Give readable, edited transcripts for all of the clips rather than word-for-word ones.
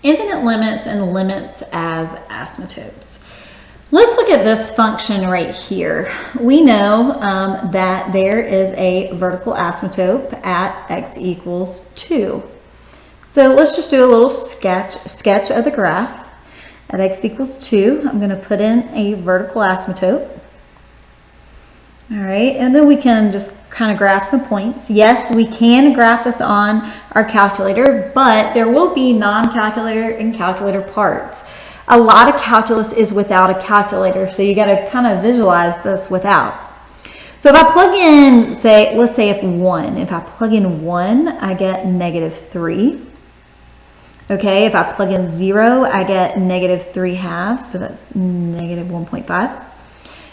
Infinite limits and limits as asymptotes. Let's look at this function right here. We know that there is a vertical asymptote at x equals 2. So let's just do a little sketch of the graph. At x equals 2, I'm going to put in a vertical asymptote. All right, and then we can just kind of graph some points. Yes, we can graph this on our calculator, but there will be non-calculator and calculator parts. A lot of calculus is without a calculator, so you got to kind of visualize this without. So if I plug in, say, let's say if I plug in 1, I get -3. Okay, if I plug in 0, I get -3/2, so that's -1.5.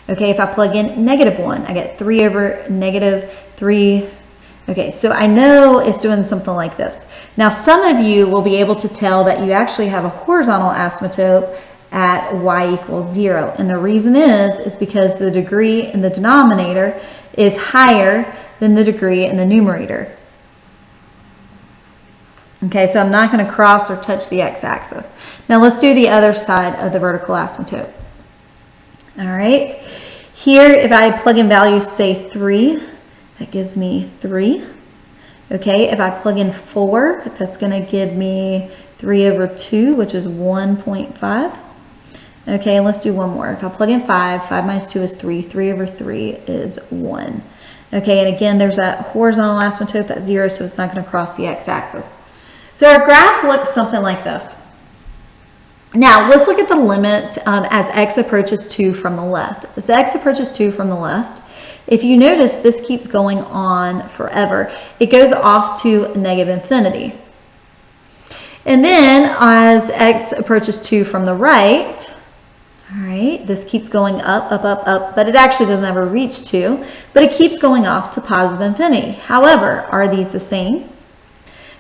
Okay, if I plug in -1, I get 3 over -3. Okay, so I know it's doing something like this. Now, some of you will be able to tell that you actually have a horizontal asymptote at y equals 0. And the reason is because the degree in the denominator is higher than the degree in the numerator. Okay, so I'm not going to cross or touch the x-axis. Now, let's do the other side of the vertical asymptote. All right, here if I plug in values, say 3, that gives me 3. Okay, if I plug in 4, that's going to give me 3 over 2, which is 1.5. Okay, let's do one more. If I plug in 5, 5 minus 2 is 3, 3 over 3 is 1. Okay, and again, there's that horizontal asymptote at 0, so it's not going to cross the x-axis. So our graph looks something like this. Now, let's look at the limit as x approaches 2 from the left. As x approaches 2 from the left, if you notice, this keeps going on forever. It goes off to -infinity. And then as x approaches 2 from the right, all right, this keeps going up, up, up, up, but it actually doesn't ever reach 2, but it keeps going off to +infinity. However, are these the same?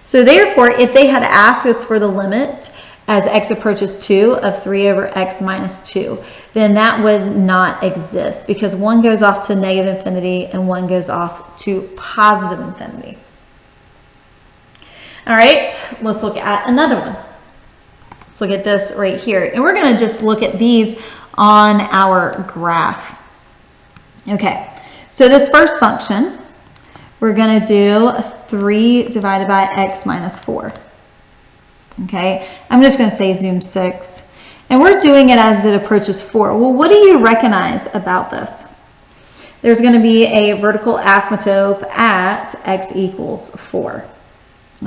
So therefore, if they had asked us for the limit as x approaches 2 of 3 over x minus 2, then that would not exist because one goes off to -infinity and one goes off to +infinity. All right, let's look at another one. Let's look at this right here. And we're going to just look at these on our graph. Okay, so this first function, we're going to do 3 divided by x minus 4. Okay, I'm just going to say zoom 6. And we're doing it as it approaches 4. Well, what do you recognize about this? There's going to be a vertical asymptote at x equals 4.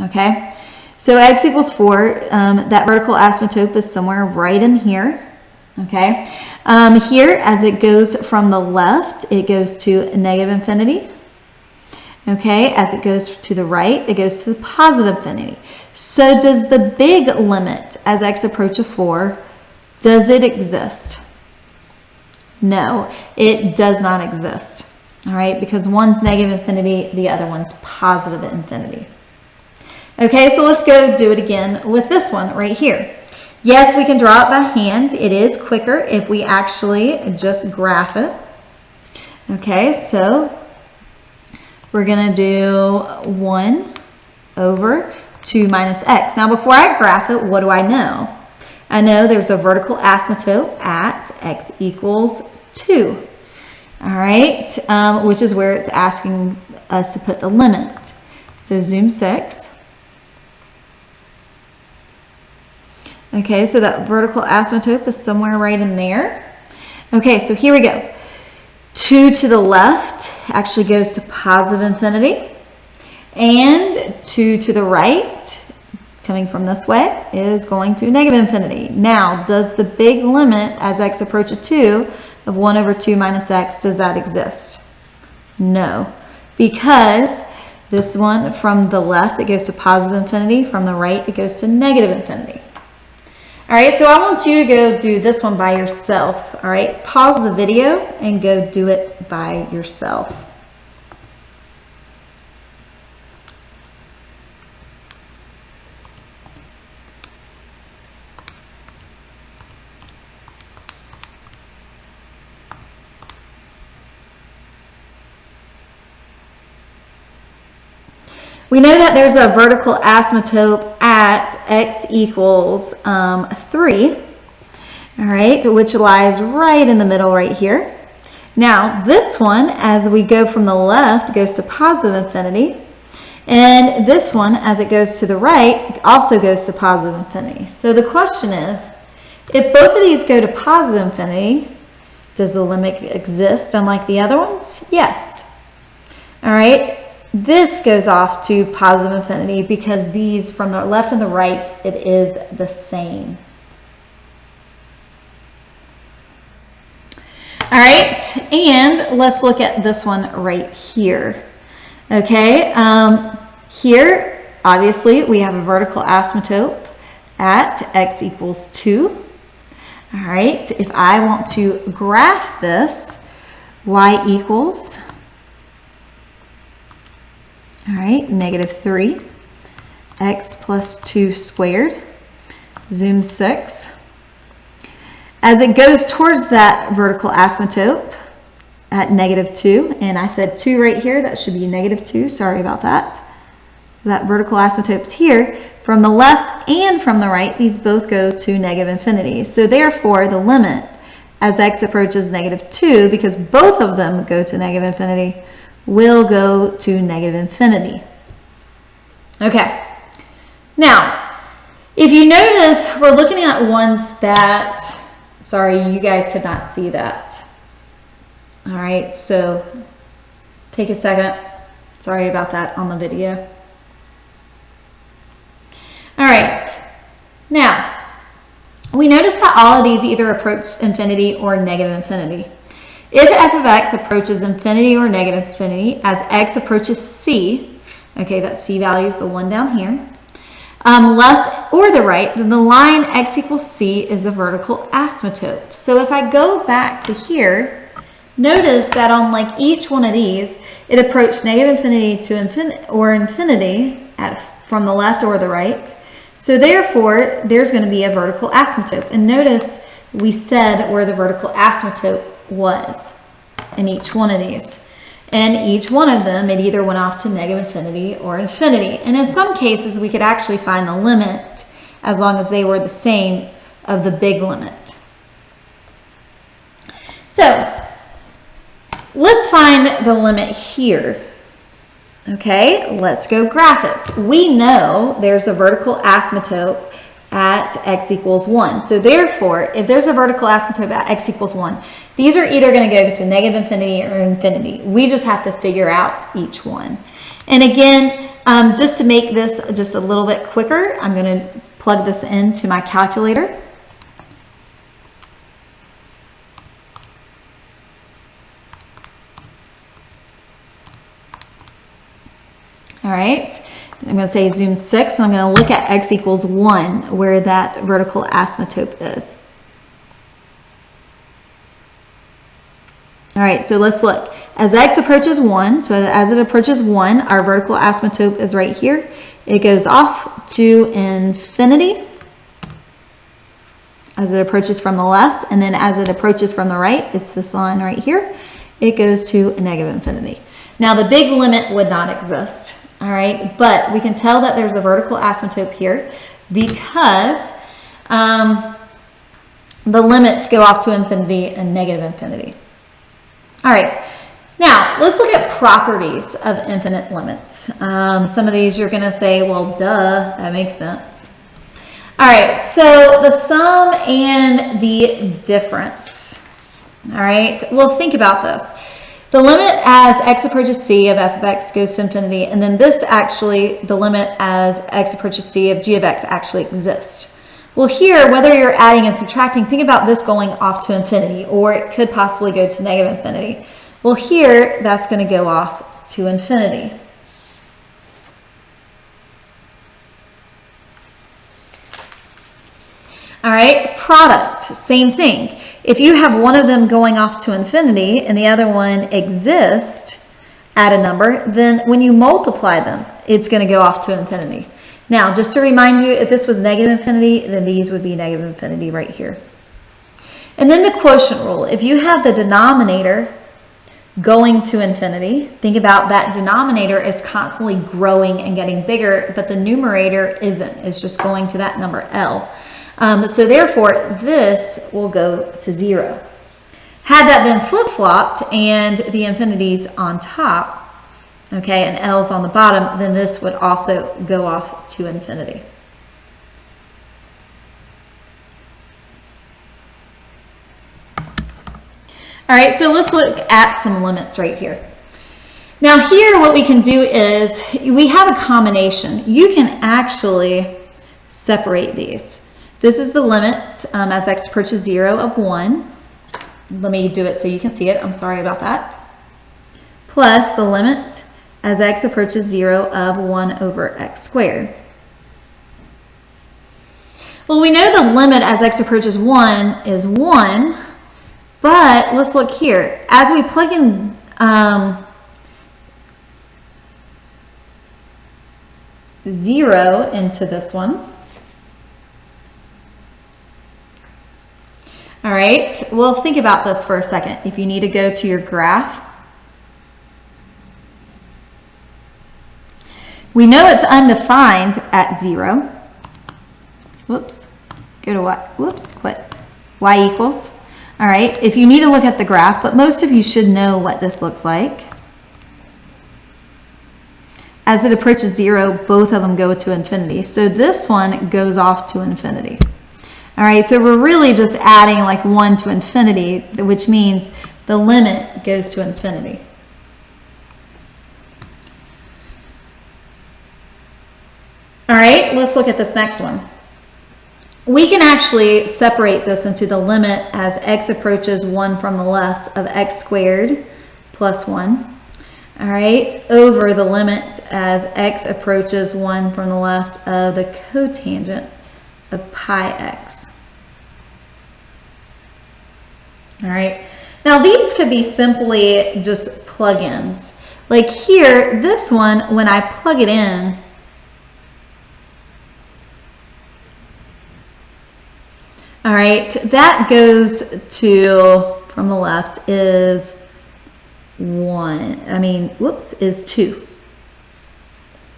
Okay, so x equals 4, that vertical asymptote is somewhere right in here. Okay, here as it goes from the left, it goes to -infinity. Okay, as it goes to the right, it goes to the +infinity. So does the big limit as x approaches 4, does it exist? No, it does not exist. All right, because one's -infinity, the other one's +infinity. Okay, so let's go do it again with this one right here. Yes, we can draw it by hand. It is quicker if we actually just graph it. Okay, so we're going to do 1 over 2 minus x. Now, before I graph it, what do I know? I know there's a vertical asymptote at x equals 2. All right, which is where it's asking us to put the limit. So zoom 6. Okay, so that vertical asymptote is somewhere right in there. Okay, so here we go. 2 to the left actually goes to +infinity. And 2 to the right, coming from this way, is going to -infinity. Now, does the big limit as x approaches 2 of 1 over 2 minus x, does that exist? No, because this one from the left, it goes to +infinity. From the right, it goes to -infinity. All right, so I want you to go do this one by yourself. All right, pause the video and go do it by yourself. We know that there's a vertical asymptote at x equals 3, all right, which lies right in the middle right here. Now, this one, as we go from the left, goes to positive infinity. And this one, as it goes to the right, also goes to positive infinity. So the question is, if both of these go to positive infinity, does the limit exist unlike the other ones? Yes. All right, this goes off to positive infinity because these from the left and the right, it is the same. All right, and let's look at this one right here. Okay, here, obviously, we have a vertical asymptote at x equals 2. All right, if I want to graph this, y equals, all right, -3, x plus 2 squared, zoom 6. As it goes towards that vertical asymptote at -2, and I said 2 right here, that should be -2, sorry about that. That vertical asymptote's here. From the left and from the right, these both go to negative infinity. So therefore, the limit as x approaches -2, because both of them go to negative infinity, will go to negative infinity. Okay. Now, if you notice, we're looking at ones that, sorry, you guys could not see that. All right, so take a second. Sorry about that on the video. All right, now, we notice that all of these either approach infinity or negative infinity. If f of x approaches infinity or negative infinity as x approaches c, okay, that c value is the one down here, left or the right, then the line x equals c is a vertical asymptote. So if I go back to here, notice that on like each one of these, it approached negative infinity to infinity from the left or the right. So therefore, there's going to be a vertical asymptote. And notice we said where the vertical asymptote was in each one of these. And each one of them, it either went off to negative infinity or infinity. And in some cases, we could actually find the limit as long as they were the same of the big limit. So, let's find the limit here. Okay, let's go graph it. We know there's a vertical asymptote at x equals 1. So therefore, if there's a vertical asymptote at x equals 1, these are either going to go to negative infinity or infinity. We just have to figure out each one. And again, just to make this just a little bit quicker, I'm going to plug this into my calculator. All right, I'm going to say zoom 6, and I'm going to look at x equals 1, where that vertical asymptote is. All right, so let's look. As x approaches 1, so as it approaches 1, our vertical asymptote is right here. It goes off to infinity as it approaches from the left, and then as it approaches from the right, it's this line right here, it goes to negative infinity. Now, the big limit would not exist. All right, but we can tell that there's a vertical asymptote here because the limits go off to infinity and negative infinity. All right, now let's look at properties of infinite limits. Some of these you're going to say, well, duh, that makes sense. All right, so the sum and the difference. All right, well, think about this. The limit as x approaches c of f of x goes to infinity, and then this actually, the limit as x approaches c of g of x actually exists. Well, here, whether you're adding and subtracting, think about this going off to infinity, or it could possibly go to negative infinity. Well, here, that's going to go off to infinity. All right, product, same thing. If you have one of them going off to infinity and the other one exists at a number, then when you multiply them, it's going to go off to infinity. Now, just to remind you, if this was negative infinity, then these would be negative infinity right here. And then the quotient rule. If you have the denominator going to infinity. Think about that denominator is constantly growing and getting bigger, but the numerator isn't. It's just going to that number L. So therefore, this will go to 0. Had that been flip-flopped and the infinity's on top, okay, and L's on the bottom, then this would also go off to infinity. All right, so let's look at some limits right here. Now here what we can do is we have a combination. You can actually separate these. This is the limit as x approaches 0 of 1. Let me do it so you can see it. I'm sorry about that. Plus the limit as x approaches 0 of 1 over x squared. Well, we know the limit as x approaches 1 is 1, but let's look here. As we plug in zero into this one, all right, well, think about this for a second. If you need to go to your graph, we know it's undefined at 0. Whoops, go to what? Whoops, quit. Y equals. All right, if you need to look at the graph, but most of you should know what this looks like. As it approaches 0, both of them go to infinity. So this one goes off to infinity. All right, so we're really just adding like 1 to infinity, which means the limit goes to infinity. All right, let's look at this next one. We can actually separate this into the limit as x approaches 1 from the left of x squared plus 1. All right, over the limit as x approaches 1 from the left of the cotangent of pi x. All right, now these could be simply just plug-ins. Like here, this one, when I plug it in, all right, that goes to, from the left, is 2.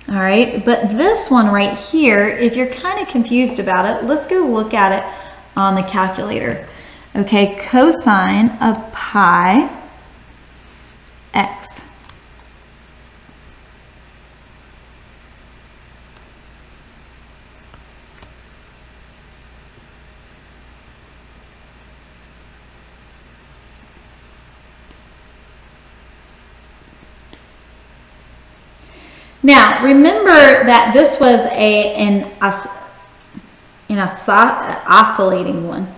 All right, but this one right here, if you're kind of confused about it, let's go look at it on the calculator. Okay, cosine of pi x. Now, remember that this was an oscillating one.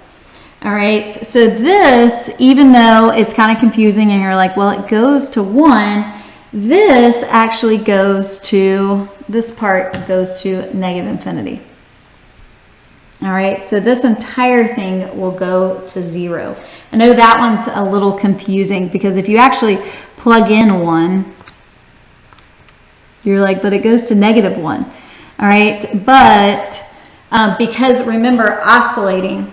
All right, so this, even though it's kind of confusing and you're like, well, it goes to 1, this actually goes to, this part goes to negative infinity. All right, so this entire thing will go to 0. I know that one's a little confusing because if you actually plug in 1, you're like, but it goes to negative 1. All right, but because remember oscillating,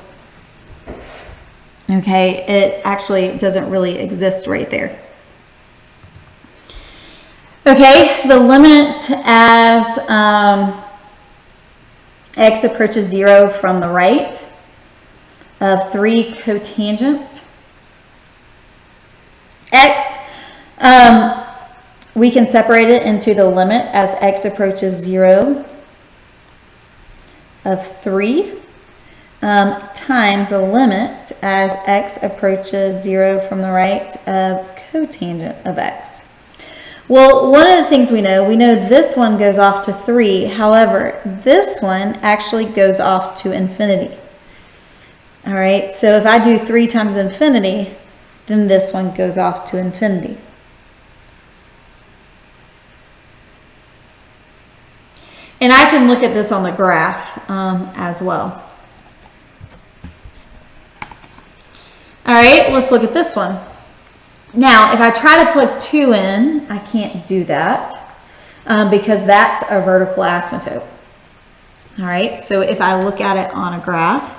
okay, it actually doesn't really exist right there. Okay, the limit as x approaches 0 from the right of 3 cotangent x, we can separate it into the limit as x approaches 0 of 3 times the limit as x approaches 0 from the right of cotangent of x. Well, one of the things we know this one goes off to 3. However, this one actually goes off to infinity. All right, so if I do 3 times infinity, then this one goes off to infinity. And I can look at this on the graph as well. All right, let's look at this one. Now, if I try to plug 2 in, I can't do that because that's a vertical asymptote. All right, so if I look at it on a graph,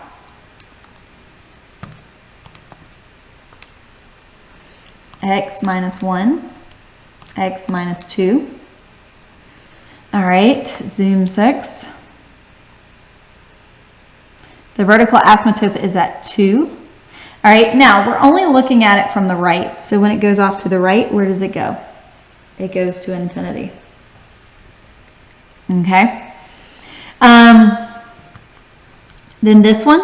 x minus 1, x minus 2. All right, zoom 6. The vertical asymptote is at 2. All right, now we're only looking at it from the right. So when it goes off to the right, where does it go? It goes to infinity. Okay. Then this one.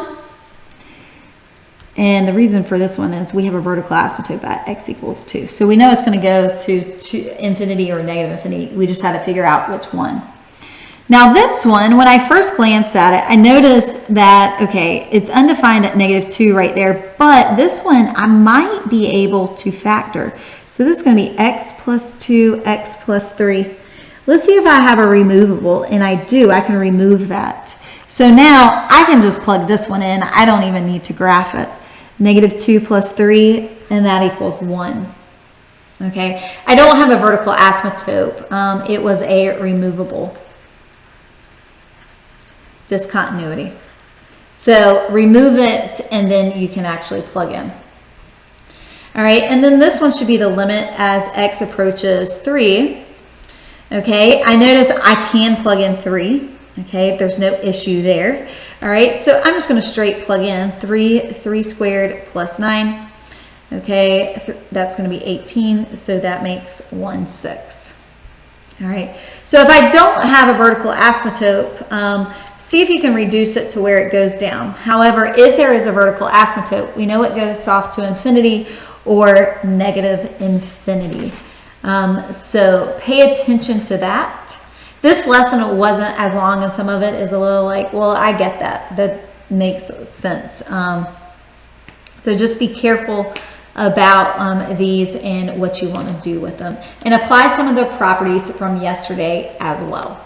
And the reason for this one is we have a vertical asymptote at x equals 2. So we know it's going to go to infinity or negative infinity. We just had to figure out which one. Now this one, when I first glance at it, I noticed that, okay, it's undefined at negative 2 right there, but this one I might be able to factor. So this is going to be x plus 2, x plus 3. Let's see if I have a removable, and I do. I can remove that. So now I can just plug this one in. I don't even need to graph it. Negative 2 plus 3, and that equals 1. Okay, I don't have a vertical asymptote. It was a removable. Discontinuity. So remove it, and then you can actually plug in. All right, and then this one should be the limit as x approaches 3. Okay, I notice I can plug in 3. Okay, there's no issue there. All right, so I'm just going to straight plug in 3 squared plus 9. Okay, that's going to be 18, so that makes 1, 6. All right, so if I don't have a vertical asymptote, see if you can reduce it to where it goes down. However, if there is a vertical asymptote, we know it goes off to infinity or negative infinity. So pay attention to that. This lesson wasn't as long, and some of it is a little like, well, I get that. That makes sense. So just be careful about these and what you want to do with them. And apply some of the properties from yesterday as well.